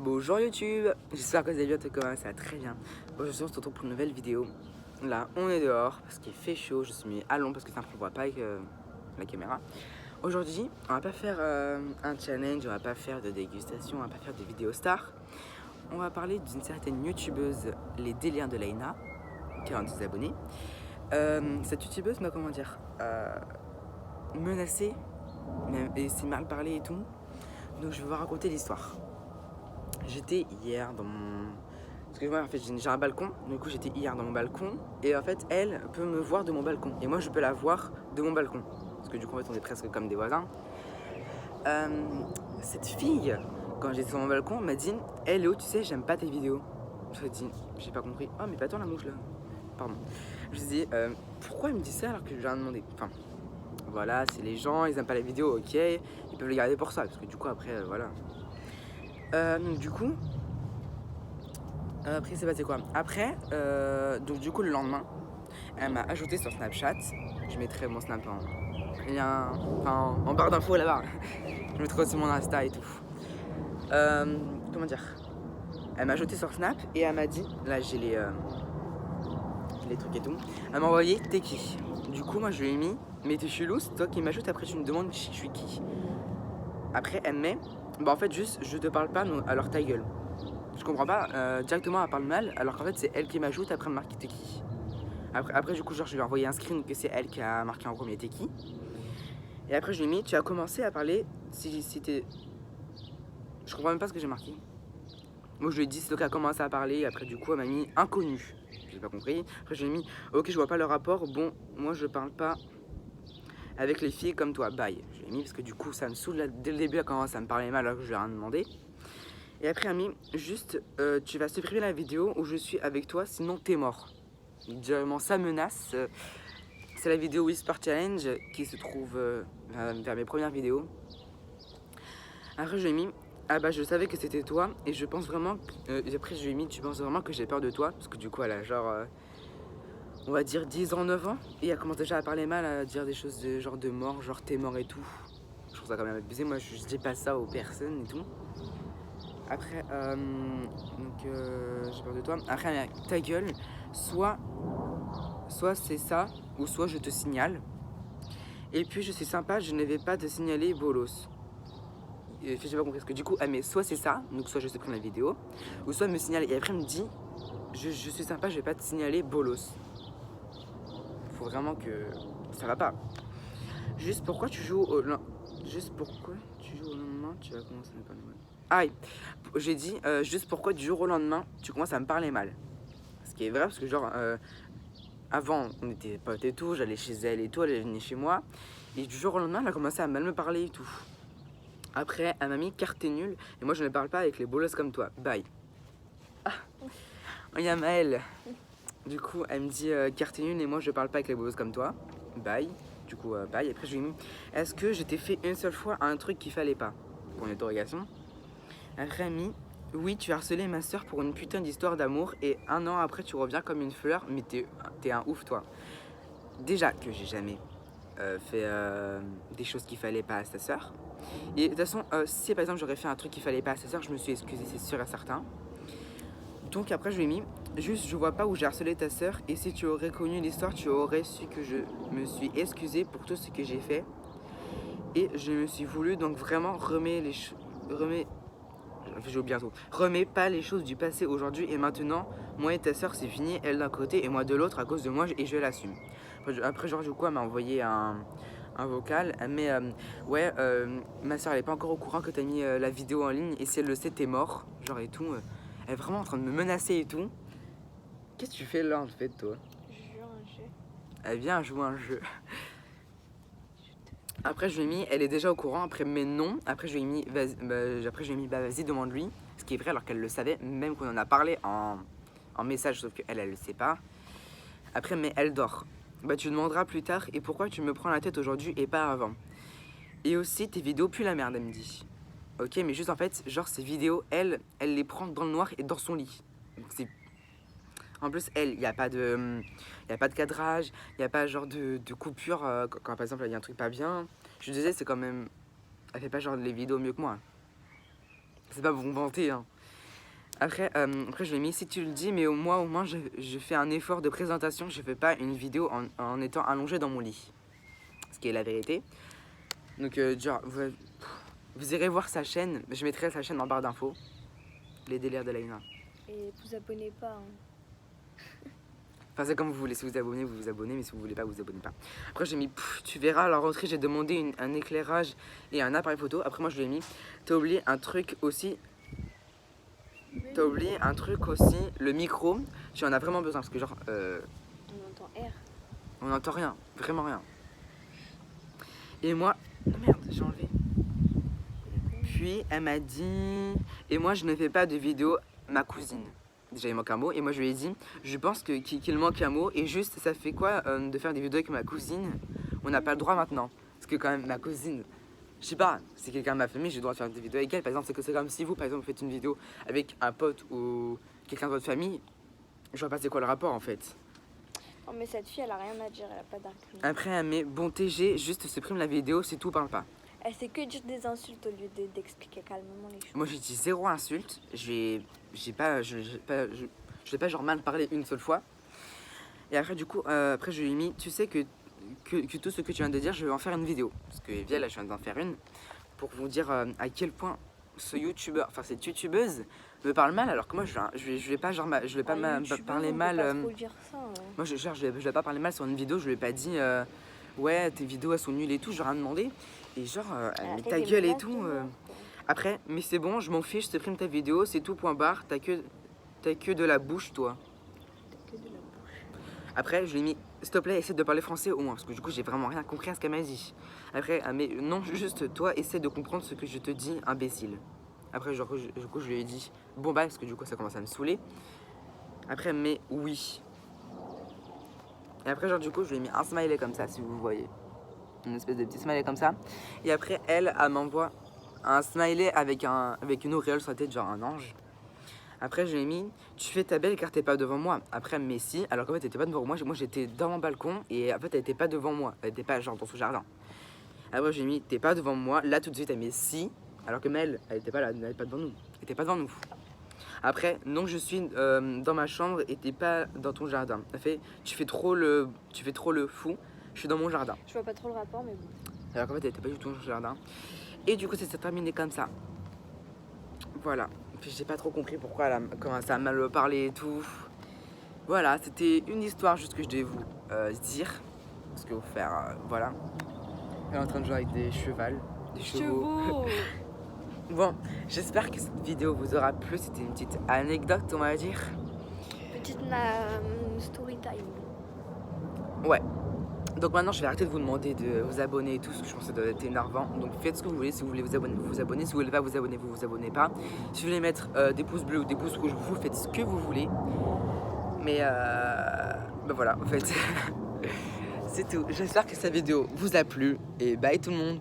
Bonjour YouTube, j'espère que vous allez bien, tout comme ça va très bien. Aujourd'hui on se retrouve pour une nouvelle vidéo. Là on est dehors parce qu'il fait chaud, je suis mis à l'ombre parce que ça ne voit pas avec la caméra. Aujourd'hui on va pas faire un challenge, on va pas faire de dégustation, on va pas faire de vidéo star. On va parler d'une certaine youtubeuse, les délires de Laina, qui a un des abonnés. Cette youtubeuse m'a menacée, et s'est mal parlé et tout. Donc je vais vous raconter l'histoire. J'étais hier dans mon... Parce que moi en fait j'ai un balcon, du coup j'étais hier dans mon balcon et en fait elle peut me voir de mon balcon et moi je peux la voir de mon balcon. Parce que du coup en fait on est presque comme des voisins. Euh, cette fille, quand j'étais sur mon balcon, m'a dit « Hello, tu sais j'aime pas tes vidéos ». Je lui ai dit, j'ai pas compris. Oh mais pas toi la mouche là. Pardon. Je lui ai dit pourquoi elle me dit ça alors que je lui ai rien demandé. Enfin voilà, c'est les gens, ils aiment pas les vidéos, ok, ils peuvent les garder pour ça parce que du coup après voilà. Donc du coup après, c'est passé quoi? Après, donc du coup, le lendemain, elle m'a ajouté sur Snapchat. Je mettrai mon Snap en barre d'infos là-bas. Je mettrai aussi mon Insta et tout. Comment dire? Elle m'a ajouté sur Snap et elle m'a dit, là j'ai les trucs et tout. Elle m'a envoyé t'es qui? Du coup, moi je lui ai mis, mais t'es chelou, c'est toi qui m'ajoutes, après tu me demandes je suis qui? Après, elle me met, bah en fait, juste je te parle pas, alors ta gueule. Je comprends pas, directement elle parle mal, alors qu'en fait c'est elle qui m'ajoute, après elle me marque t'es qui. Après du coup genre je lui ai envoyé un screen que c'est elle qui a marqué en premier t'es qui. Et après je lui ai mis tu as commencé à parler si t'es... Je comprends même pas ce que j'ai marqué. Moi je lui ai dit c'est toi qui a commencé à parler, et après du coup elle m'a mis inconnu. J'ai pas compris. Après je lui ai mis ok je vois pas le rapport, bon moi je parle pas avec les filles comme toi, bye. Je lui ai mis parce que du coup ça me saoule là, dès le début elle commence à me parler mal alors que je lui ai rien demandé. Et après elle m'a mis juste tu vas supprimer la vidéo où je suis avec toi sinon t'es mort. Directement ça menace. C'est la vidéo Whisper Challenge qui se trouve vers mes premières vidéos. Après je lui ai mis ah bah je savais que c'était toi et je pense vraiment après je lui ai mis tu penses vraiment que j'ai peur de toi parce que du coup elle a genre on va dire 10 ans, 9 ans et elle commence déjà à parler mal, à dire des choses de genre de mort, genre t'es mort et tout. Je trouve ça quand même abusé, moi je dis pas ça aux personnes et tout. Après j'ai peur de toi. Après ta gueule, soit c'est ça ou soit je te signale. Et puis je suis sympa, je ne vais pas te signaler bolos. J'ai pas compris parce que du coup elle met soit c'est ça, donc soit je supprime la vidéo, ou soit elle me signale et après elle me dit je suis sympa, je vais pas te signaler bolos. Faut vraiment que ça va pas. Juste pourquoi tu joues au lendemain, tu vas commencer à me parler mal. Ah j'ai dit juste pourquoi du jour au lendemain tu commences à me parler mal. Ce qui est vrai parce que genre avant on était potes et tout, j'allais chez elle et tout, elle venait chez moi. Et du jour au lendemain elle a commencé à mal me parler et tout. Après, elle m'a mis carte t'es nul et moi je ne parle pas avec les bolosses comme toi. Bye. Ah, il y a Maëlle. Du coup, elle me dit carte t'es nul et moi je parle pas avec les bolosses comme toi. Bye. Du coup, bye. Après, je lui ai mis est-ce que je t'ai fait une seule fois un truc qu'il fallait pas? Pour une interrogation. Après, elle m'a mis oui, tu as harcelé ma soeur pour une putain d'histoire d'amour et un an après tu reviens comme une fleur, mais t'es un ouf toi. Déjà que j'ai jamais fait des choses qu'il fallait pas à sa soeur. Et de toute façon, si par exemple j'aurais fait un truc qu'il fallait pas à sa soeur, je me suis excusé, c'est sûr et certain. Donc après je lui ai mis, juste je vois pas où j'ai harcelé ta soeur et si tu aurais connu l'histoire, tu aurais su que je me suis excusé pour tout ce que j'ai fait. Et je me suis voulu donc vraiment remets pas les choses du passé aujourd'hui et maintenant, moi et ta soeur c'est fini, elle d'un côté et moi de l'autre à cause de moi et je l'assume. Après genre du coup elle m'a envoyé un vocal, mais ouais ma soeur elle est pas encore au courant que t'as mis la vidéo en ligne et si elle le sait t'es mort, genre et tout. Elle est vraiment en train de me menacer et tout. Qu'est-ce que tu fais là en fait toi? Je joue un jeu. Elle vient jouer un jeu. Après je lui ai mis elle est déjà au courant, après mais non, après je lui ai mis vas-y demande-lui, ce qui est vrai alors qu'elle le savait, même qu'on en a parlé en message sauf qu'elle le sait pas. Après mais elle dort. Bah tu demanderas plus tard et pourquoi tu me prends la tête aujourd'hui et pas avant. Et aussi tes vidéos puent la merde elle me dit. Ok mais juste en fait genre ces vidéos elle les prend dans le noir et dans son lit. Donc c'est... En plus elle, il n'y a pas de cadrage, il n'y a pas genre de coupure quand par exemple il y a un truc pas bien. Je disais c'est quand même... Elle fait pas genre les vidéos mieux que moi. C'est pas pour me vanter hein. Après je l'ai mis si tu le dis, mais au moins je fais un effort de présentation. Je fais pas une vidéo en étant allongé dans mon lit. Ce qui est la vérité. Donc genre, vous irez voir sa chaîne. Je mettrai sa chaîne en barre d'infos. Les délires de Laina. Et vous abonnez pas. Hein. Enfin, c'est comme vous voulez. Si vous abonnez, vous vous abonnez. Mais si vous voulez pas, vous vous abonnez pas. Après, j'ai mis, tu verras, à la rentrée, j'ai demandé un éclairage et un appareil photo. Après, moi, je lui ai mis, t'as oublié un truc aussi. T'as oublié un truc aussi, le micro. Tu en as vraiment besoin parce que, genre. On entend R. On n'entend rien. Vraiment rien. Et moi. Oh merde, j'ai enlevé. Puis, elle m'a dit. Et moi, je ne fais pas de vidéo, ma cousine. Déjà il manque un mot et moi je lui ai dit je pense qu'il manque un mot et juste ça fait quoi de faire des vidéos avec ma cousine, on n'a pas le droit maintenant parce que quand même ma cousine, je sais pas, c'est quelqu'un de ma famille, j'ai le droit de faire des vidéos avec elle. Par exemple c'est comme si vous par exemple faites une vidéo avec un pote ou quelqu'un de votre famille, je vois pas c'est quoi le rapport en fait. Non mais cette fille elle a rien à dire, elle a pas d'argument. Après elle met bon TG, juste supprime la vidéo, c'est tout, parle pas. Elle sait que dire des insultes au lieu d'expliquer calmement les choses. Moi j'ai dit zéro insulte, je l'ai pas genre mal parlé une seule fois. Et après du coup, après je lui ai mis, tu sais que tout ce que tu viens de dire, je vais en faire une vidéo. Parce que Evia là je viens d'en faire une, pour vous dire à quel point ce youtubeur, enfin cette youtubeuse me parle mal alors que moi je vais pas genre, je vais pas parler mal. Pas trop dire ça, hein. Moi je vais pas parler mal sur une vidéo, je lui ai pas dit ouais tes vidéos elles sont nulles et tout, j'ai rien demandé. Et genre elle met ta gueule et tout. Après, mais c'est bon, je m'en fiche, je supprime ta vidéo, c'est tout, point barre, t'as que de la bouche toi. T'as que de la bouche. Après, je lui ai mis, s'il te plaît, essaie de parler français au moins, parce que du coup, j'ai vraiment rien compris à ce qu'elle m'a dit. Après, mais non, juste toi, essaie de comprendre ce que je te dis, imbécile. Après, genre, du coup, je lui ai dit, bon bah, parce que du coup, ça commence à me saouler. Après, mais oui. Et après, genre, du coup, je lui ai mis un smiley comme ça, si vous voyez. Une espèce de petit smiley comme ça. Et après, elle m'envoie un smiley avec une auréole sur la tête, genre un ange. Après, je lui ai mis, tu fais ta belle car t'es pas devant moi. Après, mais si, alors qu'en fait, t'étais pas devant moi. Moi, j'étais dans mon balcon et en fait, elle était pas devant moi. Elle était pas genre dans son jardin. Après, j'ai mis, t'es pas devant moi. Là, tout de suite, elle met si, alors que Mel, elle était pas là, elle était pas devant nous. Elle était pas devant nous. Après, non, je suis dans ma chambre et t'es pas dans ton jardin. Elle fait, tu fais trop le fou. Je suis dans mon jardin. Je vois pas trop le rapport, mais bon. Alors qu'en fait, elle était pas du tout dans son jardin. Et du coup, ça s'est terminé comme ça. Voilà. Puis j'ai pas trop compris pourquoi elle a commencé à mal parler et tout. Voilà, c'était une histoire juste que je devais vous dire. Parce que vous faire, voilà. Elle est en train de jouer avec des chevaux. Des chevaux. Bon, j'espère que cette vidéo vous aura plu. C'était une petite anecdote, on va dire. Petite story time. Ouais. Donc maintenant, je vais arrêter de vous demander de vous abonner et tout, parce que je pense que ça doit être énervant. Donc faites ce que vous voulez. Si vous voulez vous abonner, vous vous abonnez. Si vous voulez pas vous abonner, vous vous abonnez pas. Si vous voulez mettre des pouces bleus ou des pouces rouges, vous faites ce que vous voulez. Mais ben voilà, en fait, c'est tout. J'espère que cette vidéo vous a plu. Et bye tout le monde.